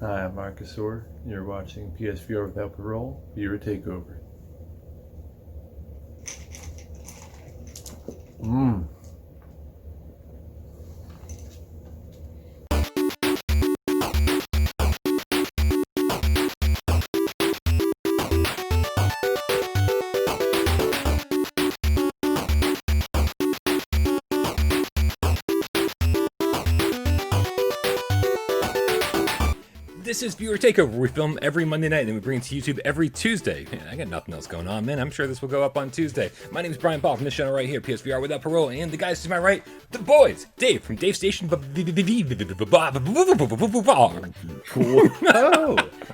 Hi, I'm Marcus Orr. You're watching PSVR without parole. Viewer takeover. This is Viewer Takeover. We film every Monday night and then we bring it to YouTube every Tuesday. Man, I got nothing else going on, man. I'm sure this will go up on Tuesday. My name is Brian Paul from this channel right here, PSVR Without Parole, and the guys to my right, the boys, Dave from Dave Station. Oh,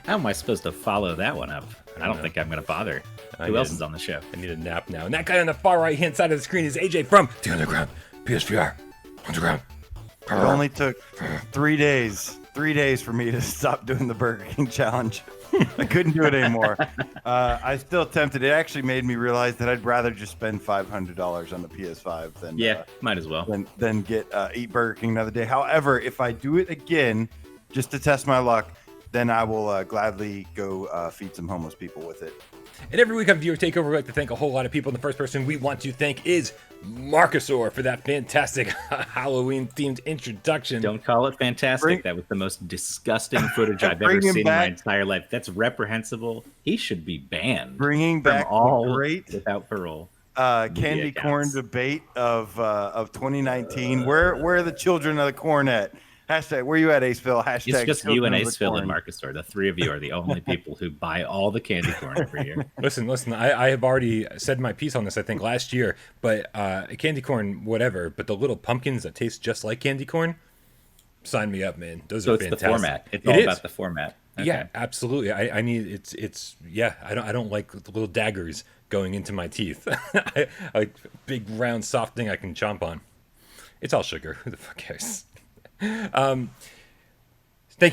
how am I supposed to follow that one up? I don't think I'm going to bother. Who else is on the show? I need a nap now. And that guy on the far right hand side of the screen is AJ from The Underground, PSVR Underground. It only took 3 days. 3 days for me to stop doing the Burger King challenge. I couldn't do it anymore. I still tempted. It actually made me realize that I'd rather just spend $500 on the PS5 than might as well than get eat Burger King another day. However, if I do it again, just to test my luck, then I will gladly go feed some homeless people with it. And every week on Viewer Takeover, we like to thank a whole lot of people. And the first person we want to thank is Marcus Orr for that fantastic Halloween-themed introduction. Don't call it fantastic. That was the most disgusting footage I've ever seen in my entire life. That's reprehensible. He should be banned. Bringing back all great without parole. Candy corn debate of 2019. Where are the children of the corn at? Hashtag, where you at, Aceville? Hashtag, it's just you and Aceville and Marcus Orr. The three of you are the only people who buy all the candy corn every year. Listen, I have already said my piece on this, I think, last year, but candy corn, whatever, but the little pumpkins that taste just like candy corn, sign me up, man. Those are fantastic. The format. It's all about the format. Okay. Yeah, absolutely. I need, I don't like the little daggers going into my teeth. I like big, round, soft thing I can chomp on. It's all sugar. Who the fuck cares? Thank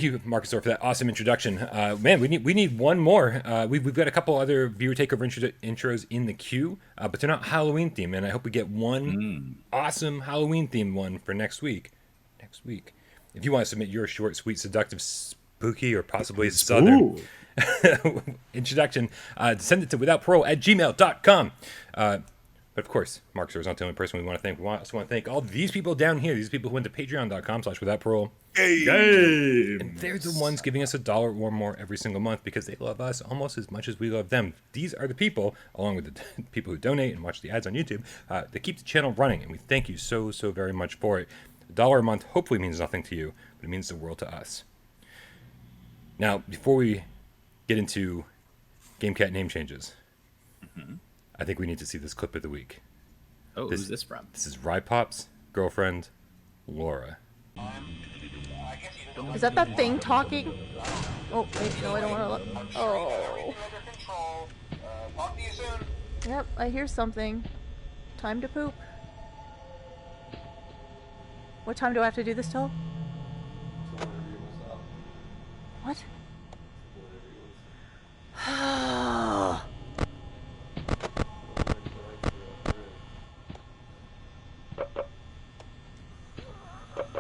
you, Marcus Orr, for that awesome introduction. Man, we need one more. We've got a couple other Viewer Takeover intros in the queue, but they're not Halloween themed, and I hope we get one awesome Halloween themed one for next week. If you want to submit your short, sweet, seductive, spooky, or possibly southern introduction, send it to withoutparole@gmail.com. But of course, Marcus Orr is not the only person we want to thank. We also want to thank all these people down here, these people who went to patreon.com/withoutparole. And they're the ones giving us $1 or more every single month because they love us almost as much as we love them. These are the people, along with the people who donate and watch the ads on YouTube, that keep the channel running. And we thank you so very much for it. $1 a month hopefully means nothing to you, but it means the world to us. Now, before we get into GameCat name changes, I think we need to see this clip of the week. Oh, who's this from? This is Rypop's girlfriend, Laura. Is that thing talking? Oh, wait, no, I don't want to look. Oh. Yep, I hear something. Time to poop. What time do I have to do this till? What?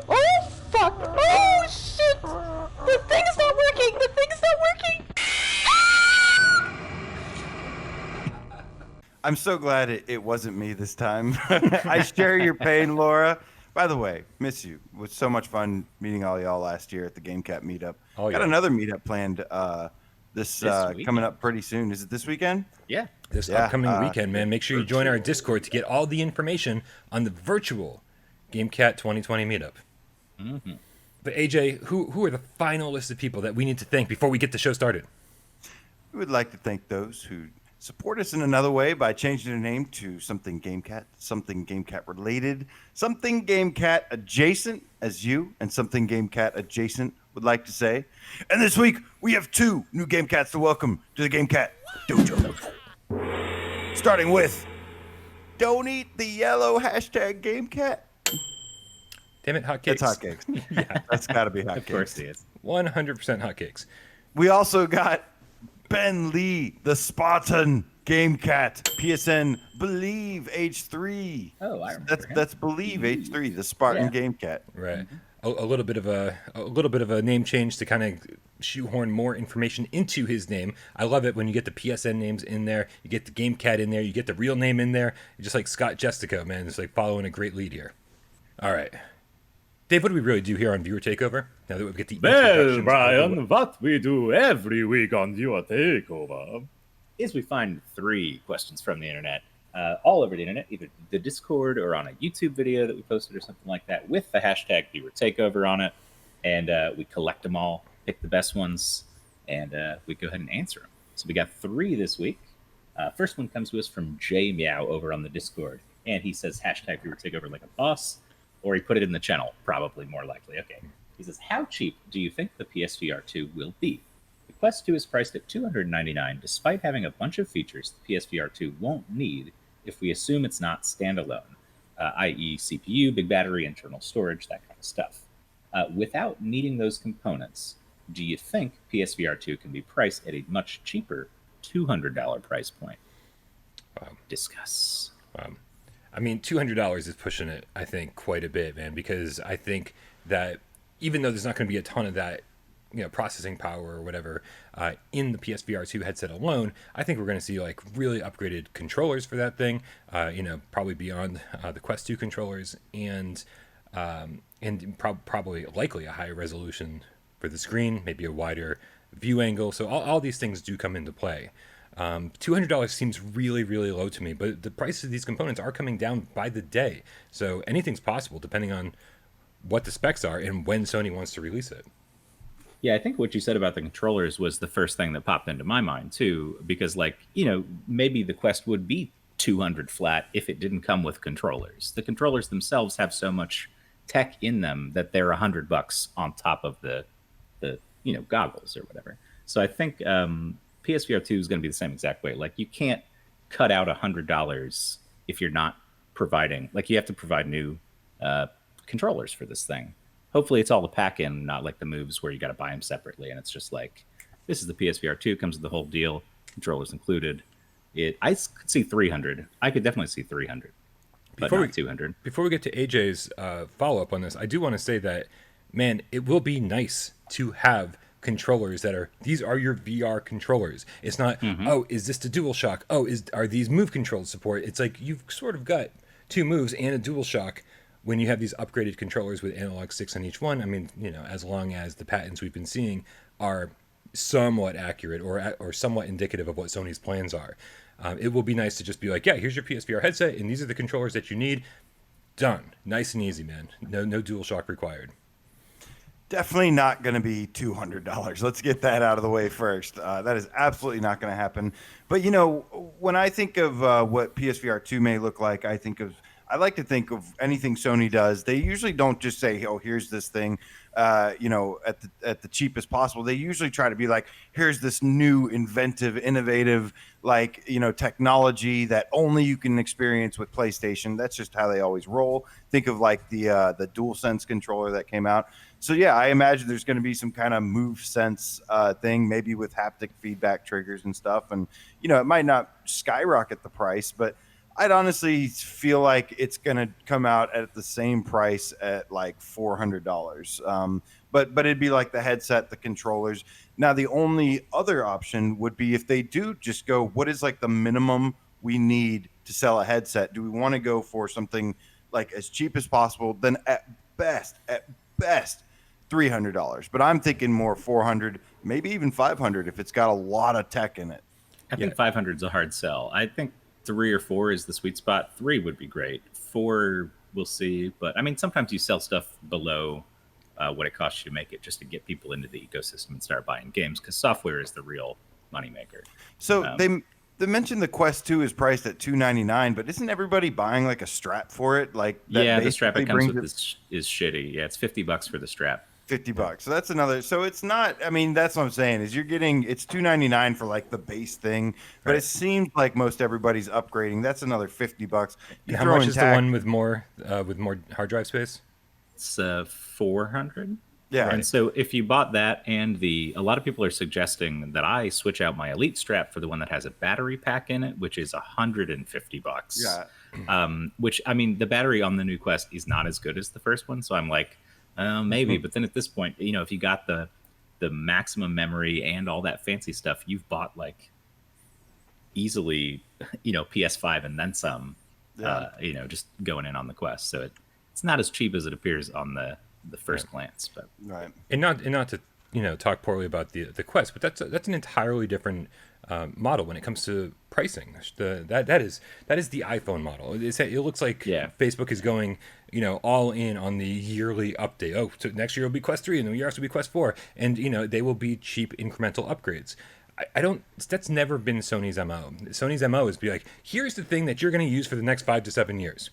Oh, fuck! Oh, shit! The thing's not working! The thing's not working! I'm so glad it wasn't me this time. I share your pain, Laura. By the way, miss you. It was so much fun meeting all y'all last year at the GameCat meetup. Oh, Got another meetup planned this coming up pretty soon. Is it this weekend? Yeah. This upcoming weekend, man. Make sure you join our Discord to get all the information on the virtual GameCat 2020 meetup. But AJ, who are the final list of people that we need to thank before we get the show started? We would like to thank those who support us in another way by changing their name to something GameCat, something GameCat related, something GameCat adjacent, as you and something GameCat adjacent would like to say. And this week, we have 2 new GameCats to welcome to the GameCat Dojo. Starting with, don't eat the yellow hashtag GameCat. Damn it, hotcakes. It's hotcakes. Yeah, that's got to be hotcakes. Of course it is. 100% hotcakes. We also got Ben Lee, the Spartan GameCat, PSN Believe H3. Oh, I remember. That's Believe H3, the Spartan GameCat. Right. a little bit of a name change to kind of shoehorn more information into his name. I love it when you get the PSN names in there, you get the GameCat in there, you get the real name in there. Just like Scott Jestico, man, it's like following a great lead here. All right, Dave, what do we really do here on Viewer Takeover? Now that we get the Well, Brian, what we do every week on Viewer Takeover is we find 3 questions from the internet, all over the internet, either the Discord or on a YouTube video that we posted or something like that, with the hashtag Viewer Takeover on it, and we collect them all, pick the best ones, and we go ahead and answer them. So we got 3 this week. First one comes to us from Jay Meow over on the Discord, and he says hashtag Viewer Takeover like a boss, or he put it in the channel, probably more likely. Okay. He says, how cheap do you think the PSVR2 will be? The Quest 2 is priced at $299, despite having a bunch of features the PSVR2 won't need if we assume it's not standalone, i.e. CPU, big battery, internal storage, that kind of stuff. Without needing those components, do you think PSVR2 can be priced at a much cheaper $200 price point? Discuss. I mean, $200 is pushing it, I think, quite a bit, man, because I think that even though there's not going to be a ton of that, processing power or whatever in the PSVR 2 headset alone, I think we're going to see like really upgraded controllers for that thing, probably beyond the Quest 2 controllers, and probably likely a higher resolution for the screen, maybe a wider view angle. So all these things do come into play. $200 seems really, really low to me, but the price of these components are coming down by the day. So anything's possible depending on what the specs are and when Sony wants to release it. Yeah, I think what you said about the controllers was the first thing that popped into my mind too, because maybe the Quest would be 200 flat if it didn't come with controllers. The controllers themselves have so much tech in them that they're $100 on top of the goggles or whatever. So I think PSVR 2 is going to be the same exact way. Like, you can't cut out $100 if you're not providing, you have to provide new controllers for this thing. Hopefully it's all the pack in, not like the moves where you got to buy them separately. And it's just like, this is the PSVR 2, comes with the whole deal, controllers included. I could see 300. I could definitely see 300, but not 200. Before we get to AJ's follow-up on this, I do want to say that, man, it will be nice to have controllers these are your VR controllers. It's not, is this the DualShock? Are these move controls support? It's like you've sort of got 2 moves and a DualShock when you have these upgraded controllers with analog sticks on each one. I mean, as long as the patents we've been seeing are somewhat accurate or somewhat indicative of what Sony's plans are. It will be nice to just be like, yeah, here's your PSVR headset, and these are the controllers that you need. Done. Nice and easy, man. No DualShock required. Definitely not going to be $200. Let's get that out of the way first. That is absolutely not going to happen. But, when I think of what PSVR 2 may look like, I like to think of anything Sony does. They usually don't just say, oh, here's this thing, at the cheapest possible. They usually try to be like, here's this new, inventive, innovative, technology that only you can experience with PlayStation. That's just how they always roll. Think of like the DualSense controller that came out. So yeah, I imagine there's going to be some kind of MoveSense thing, maybe with haptic feedback triggers and stuff. And it might not skyrocket the price, but I'd honestly feel like it's going to come out at the same price at like $400. But it'd be like the headset, the controllers. Now, the only other option would be if they do just go, what is like the minimum we need to sell a headset? Do we want to go for something like as cheap as possible? Then at best, $300. But I'm thinking more 400, maybe even 500 if it's got a lot of tech in it. I think 500 is a hard sell. I think 3 or 4 is the sweet spot. 3 would be great. 4, we'll see. But I mean, sometimes you sell stuff below what it costs you to make it, just to get people into the ecosystem and start buying games, because software is the real moneymaker. So they mentioned the Quest 2 is priced at $299, but isn't everybody buying like a strap for it? Like the strap it comes with is shitty. Yeah, it's $50 for the strap. $50. So that's another. So it's not. I mean, that's what I'm saying is you're getting it's $299 for like the base thing, but it seems like most everybody's upgrading. That's another $50. And how much is the one with more hard drive space? It's 400. Yeah. And so if you bought that and a lot of people are suggesting that I switch out my Elite strap for the one that has a battery pack in it, which is $150. Yeah. Which, I mean, the battery on the new Quest is not as good as the first one. So I'm like, Maybe, but then at this point, if you got the maximum memory and all that fancy stuff, you've bought like easily, PS5 and then some. Yeah. Just going in on the Quest, so it's not as cheap as it appears on the first glance. But Right. And not to talk poorly about the Quest, but that's an entirely different model when it comes to pricing. That is the iPhone model. It looks like Facebook is going all in on the yearly update. Oh, so next year will be Quest 3, and the year after will be Quest 4, and they will be cheap incremental upgrades. I don't. That's never been Sony's MO. Sony's MO is be like, here's the thing that you're going to use for the next 5 to 7 years.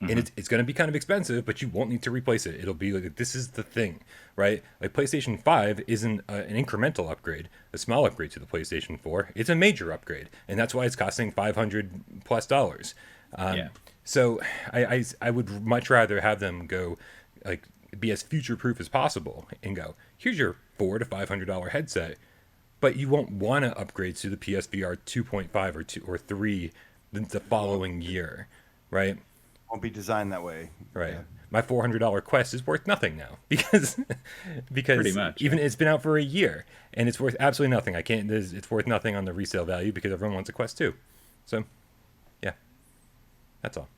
And it's going to be kind of expensive, but you won't need to replace it. It'll be like, this is the thing, right? Like PlayStation 5 isn't an incremental upgrade, a small upgrade to the PlayStation 4. It's a major upgrade, and that's why it's costing $500+. So I would much rather have them go, like, be as future-proof as possible and go, here's your $400 to $500 headset, but you won't want to upgrade to the PSVR 2.5 or 2 or 3 the following year, right? Won't be designed that way. Right. Yeah. My $400 Quest is worth nothing now because Pretty much, even it's been out for a year and it's worth absolutely nothing. It's worth nothing on the resale value because everyone wants a Quest 2. So, yeah, that's all.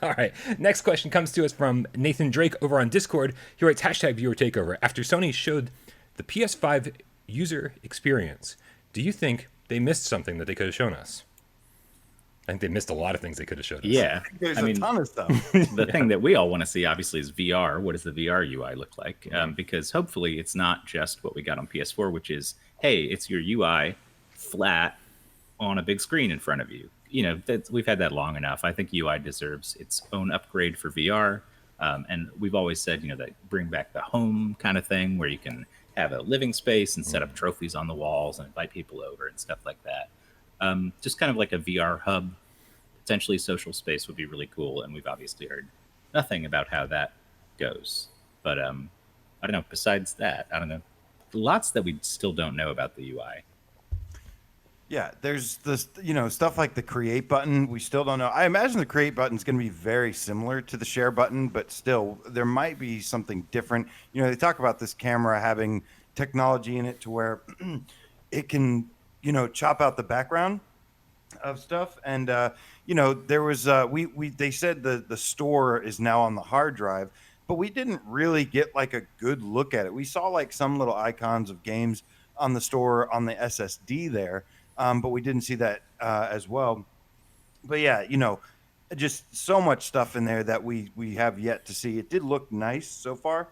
All right. Next question comes to us from Nathan Drake over on Discord. He writes #viewer takeover. After Sony showed the PS5 user experience, do you think they missed something that they could have shown us? I think they missed a lot of things they could have showed us. Yeah, There's a ton of stuff. the thing that we all want to see, obviously, is VR. What does the VR UI look like? Because hopefully it's not just what we got on PS4, which is, hey, it's your UI flat on a big screen in front of you. We've had that long enough. I think UI deserves its own upgrade for VR. And we've always said, that bring back the home kind of thing where you can have a living space and set up trophies on the walls and invite people over and stuff like that. Just kind of like a VR hub, potentially social space would be really cool. And we've obviously heard nothing about how that goes. But I don't know. Besides that, I don't know. Lots that we still don't know about the UI. Yeah, there's this, stuff like the create button. We still don't know. I imagine the create button is going to be very similar to the share button, but still, there might be something different. They talk about this camera having technology in it to where it can, chop out the background of stuff. And, there was, they said the store is now on the hard drive, but we didn't really get like a good look at it. We saw like some little icons of games on the store on the SSD there. But we didn't see that as well. But yeah, just so much stuff in there that we have yet to see. It did look nice so far,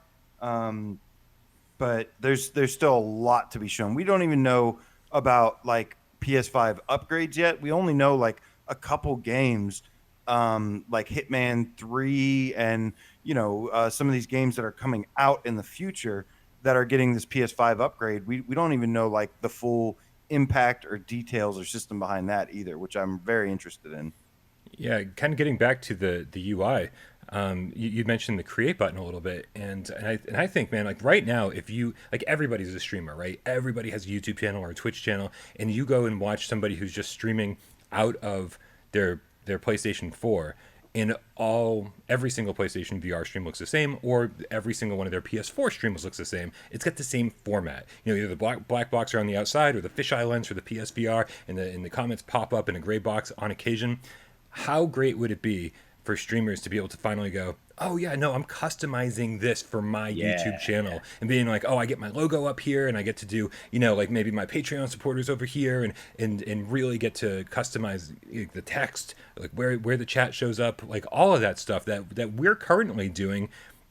but there's still a lot to be shown. We don't even know about like PS5 upgrades yet. We only know like a couple games, like Hitman 3 and some of these games that are coming out in the future that are getting this PS5 upgrade. We don't even know like the full impact or details or system behind that either, which I'm very interested in. Yeah, kind of getting back to the UI. You mentioned the create button a little bit, and I think, man, like right now, if you like, everybody's a streamer, right? Everybody has a YouTube channel or a Twitch channel, and you go and watch somebody who's just streaming out of their PlayStation 4. And every single PlayStation VR stream looks the same, or every single one of their PS4 streams looks the same. It's got the same format. Either the black box are on the outside, or the fisheye lens for the PSVR, and the comments pop up in a gray box on occasion. How great would it be for streamers to be able to finally go, oh yeah, no, I'm customizing this for my YouTube channel, and being like, oh, I get my logo up here, and I get to do, like maybe my Patreon supporters over here, and really get to customize the text, like where the chat shows up, like all of that stuff that we're currently doing,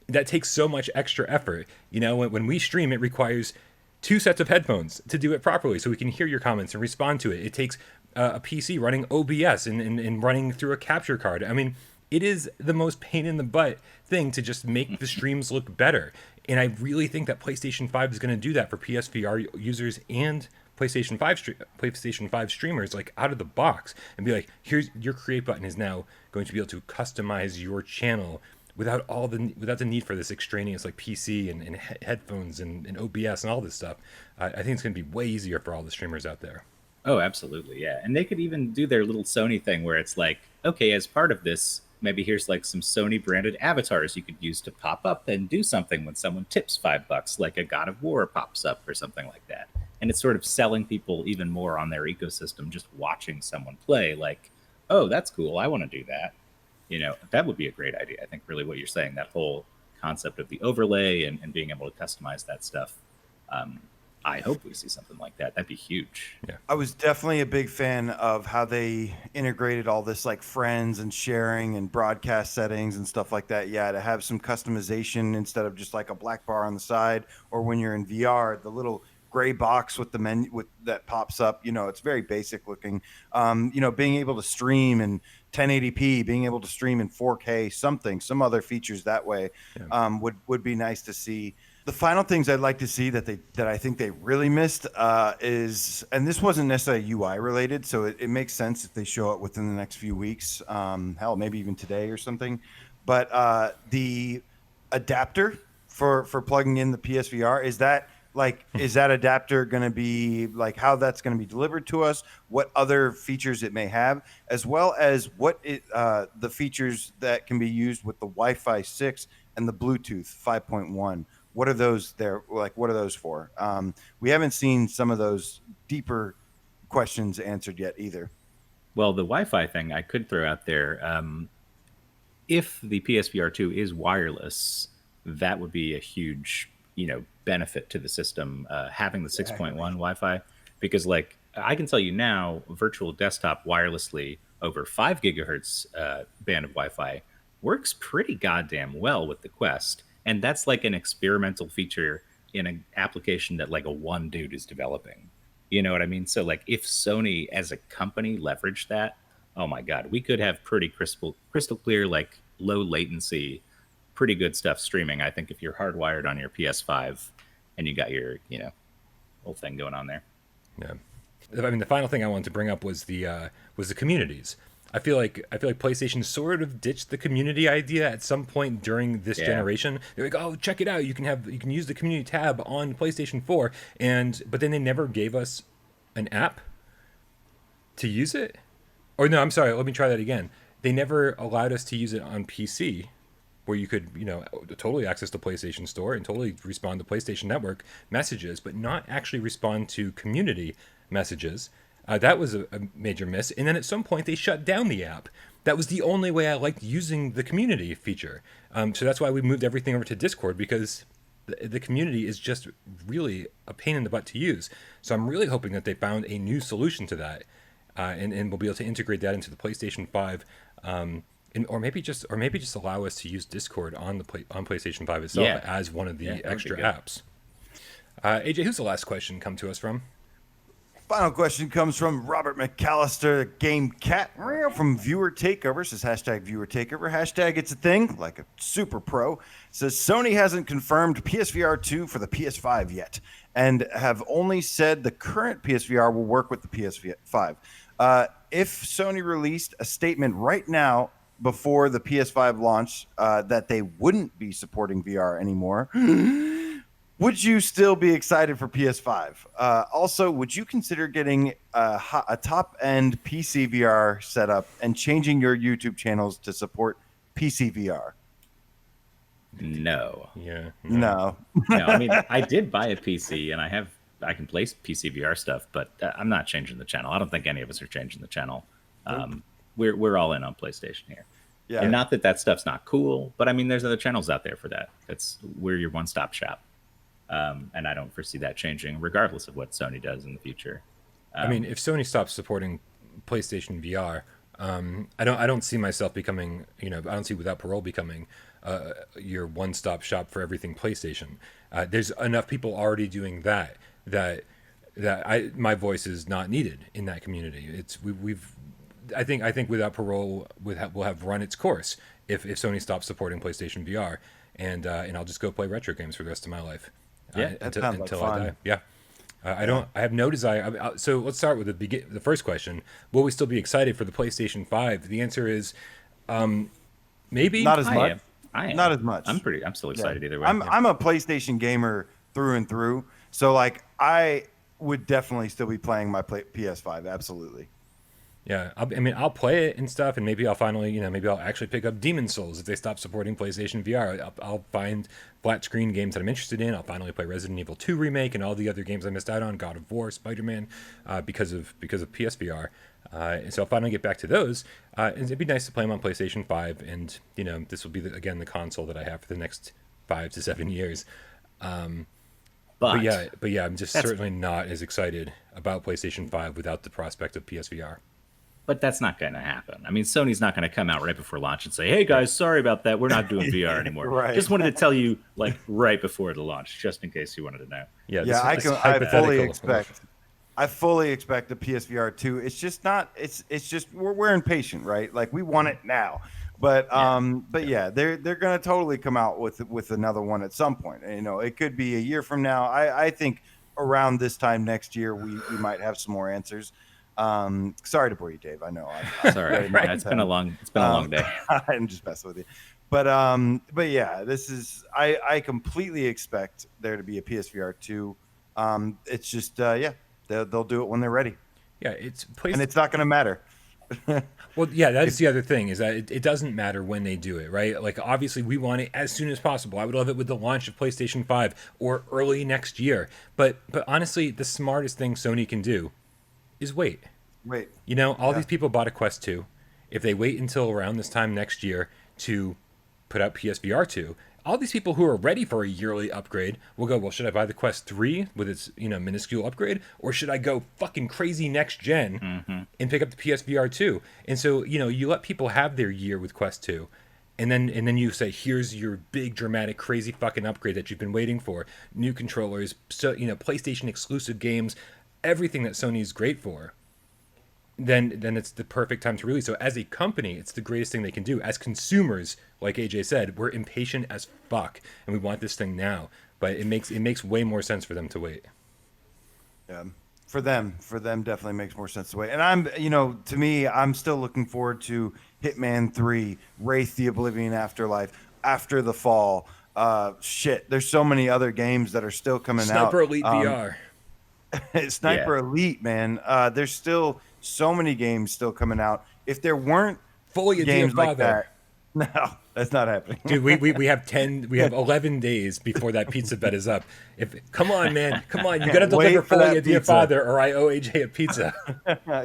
that takes so much extra effort. When we stream, it requires 2 sets of headphones to do it properly, so we can hear your comments and respond to it. It takes a PC running OBS and running through a capture card. I mean, it is the most pain in the butt thing to just make the streams look better. And I really think that PlayStation 5 is going to do that for PSVR users and PlayStation 5 streamers, like out of the box, and be like, here's your create button is now going to be able to customize your channel without the need for this extraneous like PC and headphones and OBS and all this stuff. I think it's going to be way easier for all the streamers out there. Oh, absolutely, yeah. And they could even do their little Sony thing where it's like, okay, as part of this maybe here's like some Sony branded avatars you could use to pop up and do something when someone tips $5, like a God of War pops up or something like that. And it's sort of selling people even more on their ecosystem, just watching someone play, like, oh, that's cool, I want to do that. That would be a great idea. I think really what you're saying, that whole concept of the overlay and being able to customize that stuff. I hope we see something like that. That'd be huge. Yeah. I was definitely a big fan of how they integrated all this like friends and sharing and broadcast settings and stuff like that. Yeah, to have some customization instead of just like a black bar on the side, or when you're in VR, the little gray box with the menu that pops up. It's very basic looking. Being able to stream in 1080p, being able to stream in 4K, some other features that way would be nice to see. The final things I'd like to see that I think they really missed is, and this wasn't necessarily UI related, so it makes sense if they show it within the next few weeks, hell, maybe even today or something. But the adapter for plugging in the PSVR, is that adapter going to be like how that's going to be delivered to us? What other features it may have, as well as the features that can be used with the Wi-Fi 6 and the Bluetooth 5.1. What are those there? Like, what are those for? We haven't seen some of those deeper questions answered yet either. Well, the Wi-Fi thing I could throw out there. If the PSVR2 is wireless, that would be a huge, benefit to the system, having the 6.1 Wi-Fi, because like I can tell you now, virtual desktop wirelessly over 5 gigahertz band of Wi-Fi works pretty goddamn well with the Quest. And that's like an experimental feature in an application that like a one dude is developing. You know what I mean? So like if Sony as a company leveraged that, oh my God, we could have pretty crystal clear, like low latency, pretty good stuff streaming. I think if you're hardwired on your PS5 and you got your, whole thing going on there. Yeah. I mean, the final thing I wanted to bring up was the communities. I feel like PlayStation sort of ditched the community idea at some point during this generation. They're like, "Oh, check it out! You can use the community tab on PlayStation 4," but then they never gave us an app to use it. Or no, I'm sorry. Let me try that again. They never allowed us to use it on PC, where you could totally access the PlayStation Store and totally respond to PlayStation Network messages, but not actually respond to community messages. That was a major miss. And then at some point, they shut down the app. That was the only way I liked using the community feature. So that's why we moved everything over to Discord, because the community is just really a pain in the butt to use. So I'm really hoping that they found a new solution to that, and we'll be able to integrate that into the PlayStation 5, or maybe just allow us to use Discord on PlayStation 5 itself as one of the extra apps. AJ, who's the last question come to us from? Final question comes from Robert McAllister, Game Cat, from Viewer Takeover. Says hashtag Viewer Takeover. Hashtag it's a thing, like a super pro. Says Sony hasn't confirmed PSVR2 for the PS5 yet, and have only said the current PSVR will work with the PS5. If Sony released a statement right now before the PS5 launch that they wouldn't be supporting VR anymore, would you still be excited for PS5? Also, would you consider getting a top-end PC VR setup and changing your YouTube channels to support PC VR? No. Yeah. No. No, I mean, I did buy a PC, and I can play PC VR stuff, but I'm not changing the channel. I don't think any of us are changing the channel. We're all in on PlayStation here. Yeah. And not that stuff's not cool, but I mean, there's other channels out there for that. We're your one-stop shop. And I don't foresee that changing, regardless of what Sony does in the future. I mean, if Sony stops supporting PlayStation VR, I don't see myself becoming, I don't see Without Parole becoming your one-stop shop for everything PlayStation. There's enough people already doing that my voice is not needed in that community. I think Without Parole will have run its course if Sony stops supporting PlayStation VR, and I'll just go play retro games for the rest of my life. Until I die. Yeah. I have no desire. So let's start with the first question. Will we still be excited for the PlayStation 5? The answer is maybe. Not as much. I am. Not as much. I'm still excited either way. I'm a PlayStation gamer through and through. So like I would definitely still be playing my PS5. Absolutely. Yeah, I mean, I'll play it and stuff, and maybe I'll finally, maybe I'll actually pick up Demon Souls if they stop supporting PlayStation VR. I'll find flat screen games that I'm interested in. I'll finally play Resident Evil 2 remake and all the other games I missed out on, God of War, Spider-Man, because of PSVR. And so I'll finally get back to those. And it'd be nice to play them on PlayStation 5, and this will be again the console that I have for the next 5 to 7 years. But yeah, I'm just certainly not as excited about PlayStation 5 without the prospect of PSVR. But that's not going to happen. I mean, Sony's not going to come out right before launch and say, "Hey guys, sorry about that. We're not doing VR anymore." Right. Just wanted to tell you, like, right before the launch, just in case you wanted to know. Yeah, I fully expect the PSVR 2. It's just not. It's just we're impatient, right? Like we want it now. But yeah, they're gonna totally come out with another one at some point. And, it could be a year from now. I think around this time next year we might have some more answers. Sorry to bore you, Dave. I know. Sorry, it's been a long day. I'm just messing with you. But yeah, this is. I completely expect there to be a PSVR 2. It's just they'll do it when they're ready. Yeah, and it's not gonna matter. Well, yeah, that's the other thing is that it doesn't matter when they do it, right? Like, obviously, we want it as soon as possible. I would love it with the launch of PlayStation 5 or early next year. But honestly, the smartest thing Sony can do is wait. All these people bought a Quest 2. If they wait until around this time next year to put out PSVR 2, all these people who are ready for a yearly upgrade will go, well, should I buy the Quest 3 with its, minuscule upgrade? Or should I go fucking crazy next gen and pick up the PSVR 2? And so, you let people have their year with Quest 2. And then you say, here's your big, dramatic, crazy fucking upgrade that you've been waiting for. New controllers, so PlayStation exclusive games, everything that Sony's great for. Then it's the perfect time to release. So as a company, it's the greatest thing they can do. As consumers, like AJ said, we're impatient as fuck, and we want this thing now. But it makes way more sense for them to wait. Yeah, for them definitely makes more sense to wait. And to me, I'm still looking forward to Hitman 3, Wraith: The Oblivion Afterlife, After the Fall. There's so many other games that are still coming out. Sniper Elite VR. Sniper Elite, man. There's still so many games still coming out. If there weren't fully games like that, no, that's not happening. Dude, we have 11 days before that pizza bet is up. Come on, man, come on, you gotta deliver fully a dear father, or I owe AJ a pizza.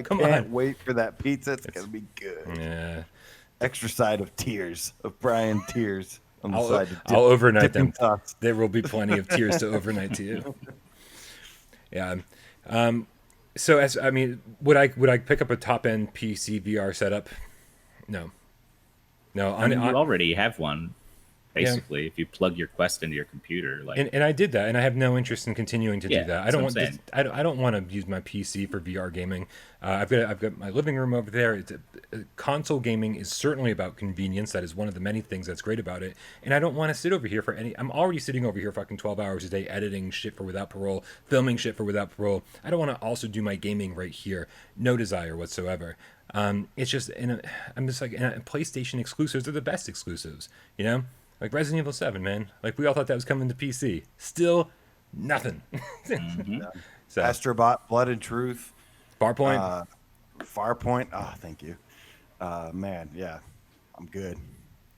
Come on, wait for that pizza. It's gonna be good. Yeah. Extra side of tears of Brian tears on the side. I'll overnight them. There will be plenty of tears to overnight to you. Yeah. So would I pick up a top end PC VR setup? No. You already have one, basically. Yeah. If you plug your Quest into your computer, and I did that, and I have no interest in continuing to do that. I don't want to use my PC for VR gaming. I've got my living room over there. Console gaming is certainly about convenience. That is one of the many things that's great about it. And I don't want to sit over here I'm already sitting over here fucking 12 hours a day editing shit for Without Parole, filming shit for Without Parole. I don't want to also do my gaming right here. No desire whatsoever. It's just, I'm just like, PlayStation exclusives are the best exclusives, Like Resident Evil 7, man. Like, we all thought that was coming to PC. Still, nothing. So, Astrobot, Blood and Truth. Farpoint. Farpoint. Oh, thank you. Man, yeah. I'm good.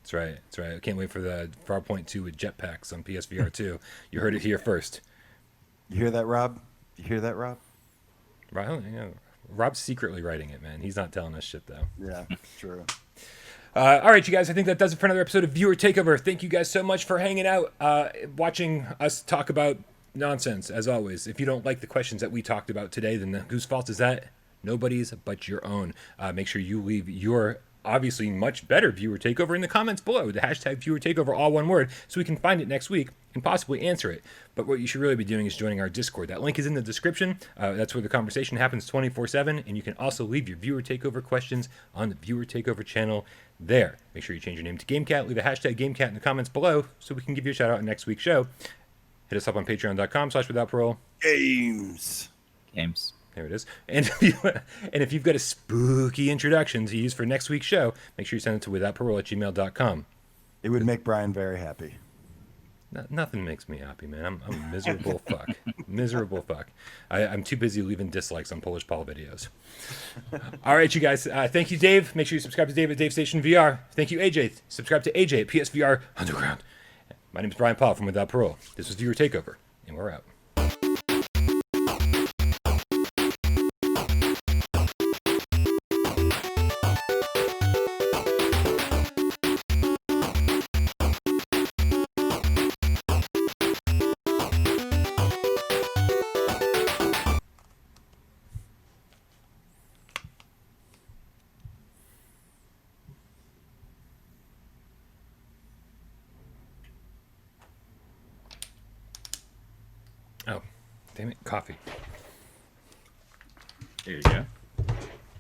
That's right. I can't wait for the Farpoint 2 with jetpacks on PSVR 2. You heard it here first. You hear that, Rob? Right, yeah. Rob's secretly writing it, man. He's not telling us shit, though. Yeah, true. All right, you guys, I think that does it for another episode of Viewer Takeover. Thank you guys so much for hanging out, watching us talk about nonsense, as always. If you don't like the questions that we talked about today, then whose fault is that? Nobody's but your own. Make sure you leave your obviously much better Viewer Takeover in the comments below. The hashtag Viewer Takeover, all one word, so we can find it next week and possibly answer it. But what you should really be doing is joining our Discord. That link is in the description. That's where the conversation happens 24/7, and you can also leave your Viewer Takeover questions on the Viewer Takeover channel there. Make sure you change your name to GameCat. Leave a hashtag GameCat in the comments below so we can give you a shout out in next week's show. Hit us up on patreon.com/withoutparole. Games. There it is. And if you've got a spooky introduction to use for next week's show, make sure you send it to withoutparole@gmail.com. It would make Brian very happy. Nothing makes me happy, man. I'm a miserable fuck. Miserable fuck. I'm too busy leaving dislikes on Polish Paul videos. All right, you guys. Thank you, Dave. Make sure you subscribe to Dave at Dave Station VR. Thank you, AJ. Subscribe to AJ at PSVR Underground. My name is Brian Paul from Without Parole. This was Viewer Takeover, and we're out. Oh, damn it, coffee. There you go.